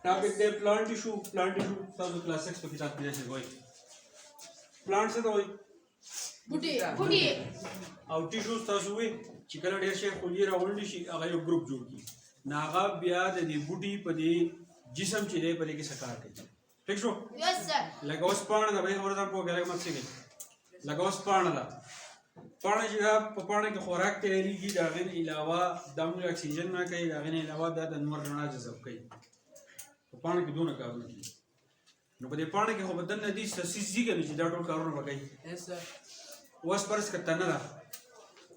ټاپک دی پلانټ ټیشو. پلانټ ټیشو تاسو کلاس 6 په کتاب کې څه وایي؟ پلانټ څه ته وایي؟ بوټي. او ټیشو تاسو وایي چې کله ډېر شي خولي راغونډي شي هغه یو ګروپ جوړ کړي. نو هغه بیا د دې بوټي په دې جسم چې دی په دې کې څه کار کوي. ٹھیک شو؟ یس سر. لکه اوس پاڼه ده به ورته په ګره مت څه کوي. لکه اوس پاڼه ده. پاڼه چې دا په پاڼه کې خوراک تیارېږي د هغې نه علاوه دا موږ اکسیجن نه کوي، د هغې نه علاوه دا د نور رڼا جذب کوي. په پاڼه کې دونه کارونه کوي. نو په دې پاڼه کې خو به دننه دي څه څیز دي که نه چې دا ټول کارونه به کوي. اوس فرض که تنه ده،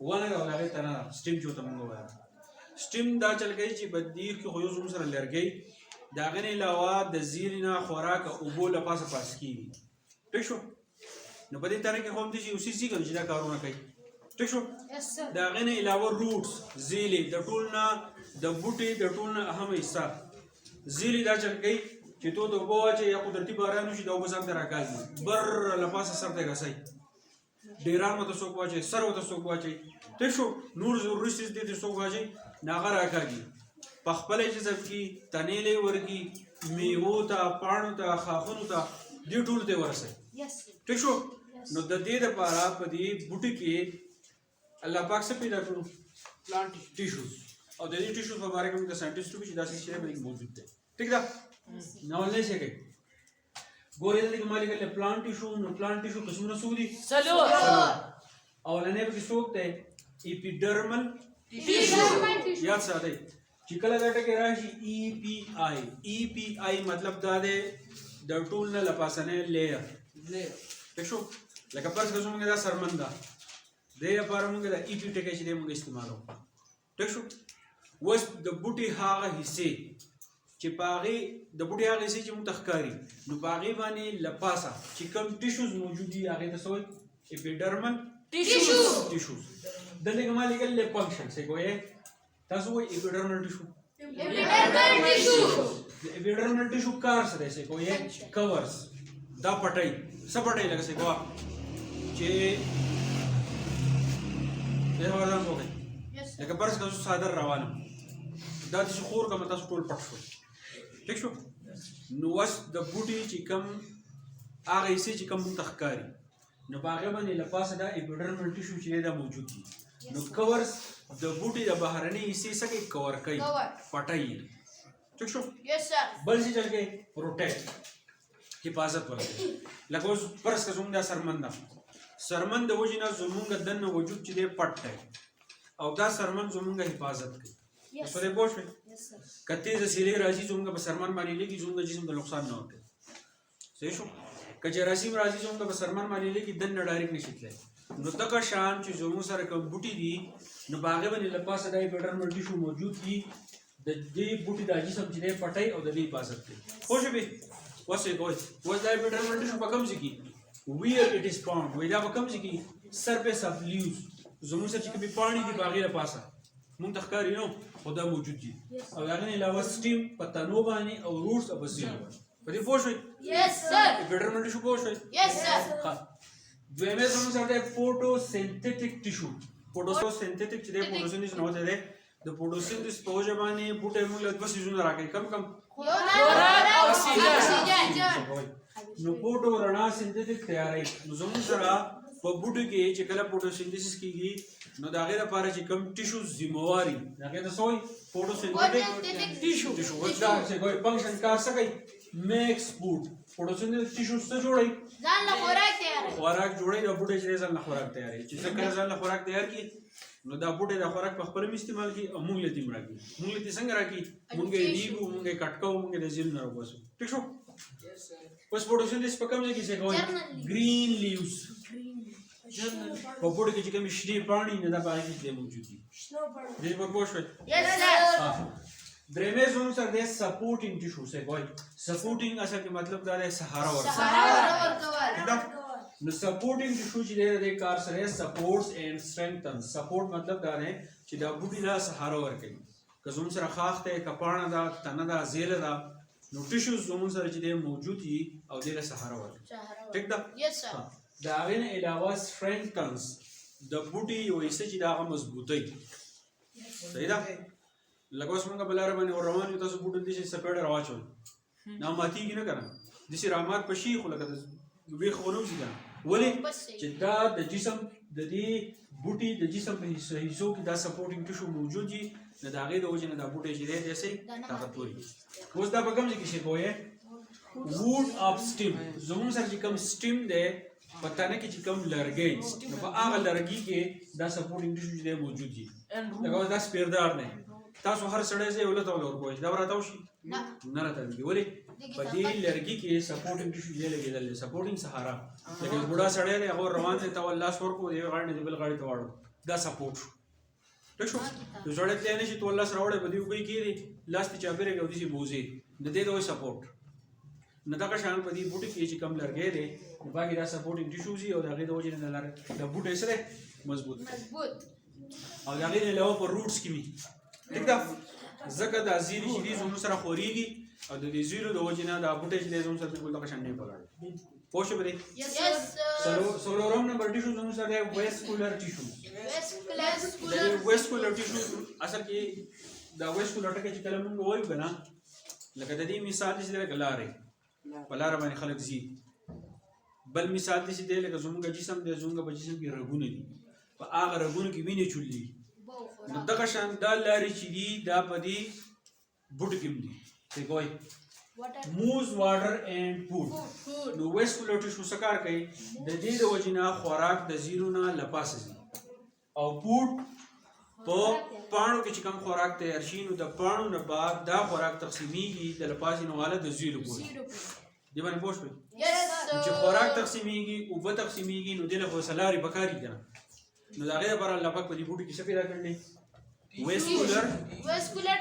ونه ده او د هغې تنه ده، سټیم چې ورته موږ ووایو. سټیم دا چل کوي چې په دې کې خو یو زموږ سره لرګی د هغې نه علاوه د زیرې نه خوراک او اوبو له پاسه پاس کېږي. ټیک شو؟ نو په دې تنه کې خو هم داسې یو څیز دي که نه چې دا کارونه کوي. ٹھیک شو؟ د هغې نه علاوه روټس زیلې د ټول نه د بوټي د ټول نه اهم حصه زیلې دا چل کوي چې تو د اوبو واچوې یا قدرتي باران وشي د اوبه ځان ته راکاږي بر له پاسه سر ته یې رسوي. ډیران ورته څوک واچوي، سر ورته څوک واچوي. ټیک شو؟ نور ضروري څیز دې ته څوک واچوي نو هغه راکاږي. په خپله یې جذب کړي، تنې له یې ورکړي، میوو ته، پاڼو ته، خاښونو ته، دې ټولو ته یې ورسوي. ټیک شو؟ نو د دې دپاره په دې بوټي کې الله پاک څه پیدا کړو؟ پلانټ ټیشوز. او د دې ټیشوز په باره کې موږ د ساینټسټو چې داسې شی په دې کې موجود دی. ټیک ده؟ نو اولنی څه کوي؟ ګورې دلته کې ما لیکلی پلانټ ټیشو. نو پلانټ ټیشو قسمونه څو دي؟ څلور. اولنی پکې څوک دی؟ اپیډرمل ټیشو. یاد ساتئ چې کله دا ټکی راشي ای پی آی. ای پی آی مطلب دا دی د ټول نه له پاسنی لیر. ټیک شو؟ لکه فرض کړو موږ دا سرمن ده، دې لپاره موږ د ای پی ټکی چې دی موږ استعمالوو. ټیک شو؟ اوس د بوټي هغه حصې چې په هغې د بوټي هغه حصې چې موږ ته ښکاري نو په هغې باندې له پاسه چې کوم ټیشوز موجود دي هغې ته څه وایي؟ اپیډرمل ټیشوز. دلته کې ما لیکلی دی فنکشن څه کوی تاسو وایي اپیډرمل ټیشو. د اپیډرمل ټیشو کار څه دی څه کوی کورس. دا پټۍ څه پټۍ لکه څه کوه چې دې ورځان وکړئ لکه فرض کړه زه څادر روانم دا داسې خور کړم تاسو ټول پټ شول. ټیک شو؟ نو اوس د بوټي چې کوم هغه حصې چې کوم موږ ته ښکاري نو په هغې باندې له پاسه دا اپیډرمل ټیشو چې دی دا موجود دي. نو کورس د بوټي د بهرنۍ حصې څه کوي؟ کور کوي، پټۍ یې. ټیک شو؟ بل څه چل کوي؟ پروټیکټ، حفاظت ورکوي. لکه اوس فرض کړه زموږ دا سرمن ده، سرمن د وجې نه زموږ دننه وجود چې دی پټ دی او دا سرمن زموږ حفاظت کوي. په دې پوه شوې؟ که تیزه سیلۍ راځي زموږ په سرمن باندې لګي زموږ جسم ته نقصان نه ورکوي. صحیح شو؟ که جراثیم راځي زموږ په سرمن باندې لګي دننه ډایرکټ نشي تللی. نو دغه شان چې زموږ سره کوم بوټي دي نو په هغې باندې له پاسه دا اپیډرمل ټیشو موجود دي د دې بوټي دا جسم چې دی پټۍ او د دې حفاظت کوي. پوه شوې؟ اوس یې کوئ اوس دا اپیډرمل ټیشو په کوم ځای کې ویر اټ از فاؤنډ وایي دا په کوم ځای کې سرفیس اف لیوز زموږ سره چې کومې پاڼې دي په هغې له پاسه موږ ته ښکاري نه خو دا موجود دي. او د هغې نه علاوه سټیم په تنو باندې او روټس او په زیرو باندې. په دې پوه شوئ؟ اپیډرمل ټیشو پوه شوئ؟ ښه. دویمې زموږ سره دی فوټوسینتھیټک ټیشو. فوټوسینتھیټک چې دی فوټوسینتھیسس نه وتی دی د فوټوسینتھیسس په وجه باندې بوټی موږ له دوه څیزونه راکوي. کم نو فوټو رڼا سینتھیټک تیاروي. نو زموږ سره په بوټو کې چې کله فوټوسینتھیسس کېږي نو د هغې لپاره چې کوم ټیشوز ذمهوار وي هغې ته څه وایي؟ فوټوسینتھیټک ټیشو. دا څه کوي؟ فنکشن کار څه کوي؟ میکس فوډ. فوټوسینتھیسس ټیشوز څه جوړوي؟ ځان له خوراک تیاروي. خوراک جوړوي. دا بوټی چې دی ځان له خوراک تیاروي. چې څه کله ځان له خوراک تیار کړي نو دا بوټی د خوراک په خپله هم استعمال کړي او موږ له دې هم راکړي. موږ له دې څنګه راکړي؟ موږ یې ډیږو، موږ یې کټ کوو، موږ یې د زیرو نه راوباسو. ټیک شو؟ اوس فوټوسینتھیسس په کوم ځای کې څه کوي؟ ګرین لیوز. په بوټي کې چې کومې شنې پاڼې نه دا په هغې کې موجود دي. دې پر پوه شوئ؟ درېمې زموږ سره دی سپورټینګ ټیشو. څه کوي؟ سپورټینګ اصل کې مطلب دا دی سهاره ورکول. نو سپورټینګ ټیشو چې دی د دې کار سره سپورټس اینډ سټرینګتنز. سپورټ مطلب دا دی چې دا بوټي له سهاره ورکوي. که زموږ سره خاښ دی، که پاڼه ده، تنه ده، زیله ده نو ټیشوز زموږ سره چې دی موجود وي او دې له سهاره ورکوي. ټیک ده؟ د هغې نه علاوه سټرینګتنز د بوټي یو حصه چې د هغه مضبوطوي. صحیح ده؟ لکه اوس موږ په لاره باندې ور روان یو تاسو بوټ دې چې سپېډه راواچول نه ماتیږي نه کنه د سرامات په شي خو لکه د ویخ غونوزي کنه ولې بس صحیح. چې دا د جسم د دې بوټي د جسم په حصو کې دا سپورټینګ ټیشو موجود دي نه د هغې د وجې نه دا بوټی چې دی داسې طاقتور وي اوس دا په کوم ځای کې شي کوی ووډ اف سټیم زموږ سره چې کوم سټیم دی په تنه کې چې کوم لرګی نو په هغه لرګي کې دا سپورټینګ ټیشو چې دی موجود دي لکه اوس دا سپیردار دی تاسو هر سړی ځای ولته ورکوئ دا به راته وشي نه نه راته کېږي ولې په دې لرګي کې سپورټینګ ټیشو دی لګېدل دی سپورټینګ سهارا لکه بوډا سړی دی هغه روان دی ته ول لاس ورکړو د یوې غاړې نه د بل غاړې ته واړو دا سپورټ شو ٹھیک شو تو سړی تلی نه شي تو لاس راوړی په دې اوبه کې کېږدي لاس ته چاپېرې کړي او داسې بوځې د دې ته وایي سپورټ نو دغه شان په دې بوټي کې چې کوم لرګی دی نو باقي دا سپورټینګ ټیشوز دي او د هغې د وجې نه د بوټی څه دی مضبوط دی مضبوط او د هغې نه علاوه په روټس کې وي ټیک ده ځکه دا زیري چې دي زموږ سره خورېږي او د دې زیرو د وجې نه دا بوټی چې دی زموږ سره بالکل دغه شان نه ولاړ پوه شو په دې Yes, sir. څلورم نمبر ټیشو زموږ سره دی ویسکولر ټیشوز د ویسکولر ټیشوز اصل کې دا ویسکولر ټکی چې کله موږ وایو که نه لکه د دې مثال چې دی لکه لارې په لاره باندې خلک ځي بل مثال داسې دی لکه زموږ جسم دی زموږ په جسم کې رګونه دي په هغه رګونو کې وینې چولي نو دغه شان دا لارې چې دي دا په دې بوټو کې هم دي څه کوئ موز واټر اینډ فوډ نو ویسکولر ټیشو څه کار کوي د دې د وجې نه خوراک د زیرو نه له پاسه ځي او فوډ په پاڼو کې چې کوم خوراک تیار شي نو د پاڼو نه بعد دا خوراک تقسیمیږي د له پاسې نه والا د زیرو پورې دې باندې پوه شوئ چې خوراک تقسیمیږي اوبه تقسیمیږي نو دې له خو سلارې پکاري که نه نو د هغې دپاره الله پاک په دې بوټي کې څه پیدا کړلی ویسکولر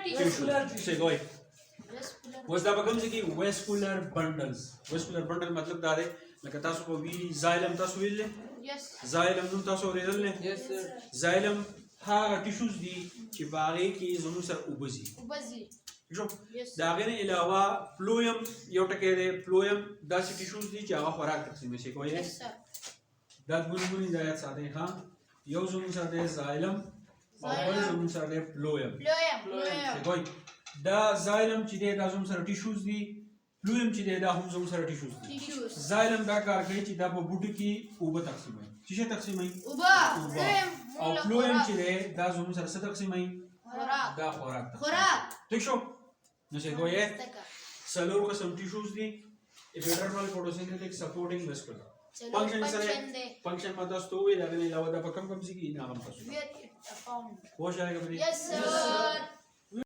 ټیشو څه کوئ اوس دا به کوم ځای کې ویسکولر بنډلز ویسکولر بنډل مطلب دا دی لکه تاسو به ویلي زایلم تاسو ویل دی زایلم نوم تاسو اورېدل دی زایلم هغه ټیشوز دي چې په هغې کې زموږ سره اوبه ځي د هغې نه علاوه فلویم یو ټکی دی فلویم داسې ټیشوز دي چې هغه خوراک تقسیموي شي کوی دا دوه نومونه دا یاد ساتئ ښه یو زموږ سره دی زایلم او بل زموږ سره دی فلویم کوی دا زایلم چې دی دا زموږ سره ټیشوز دي فلویم چې دی دا هم زموږ سره ټیشوز دي زایلم دا کار کوي چې دا په بوټو کې اوبه تقسیموي څه شی تقسیموي او فلویم چې دی دا زموږ سره څه تقسیموي دا خوراک ٹھیک شو نو څه کوی څلور قسم ټیشوز دي اپیډرمل فوټوسینتھیټک سپورټینګ ویسکولر فنکشن ما تاسو ته وویل هغې نه علاوه دا په کوم ځای کې نه هم تاسو پوه شئ هغې په دې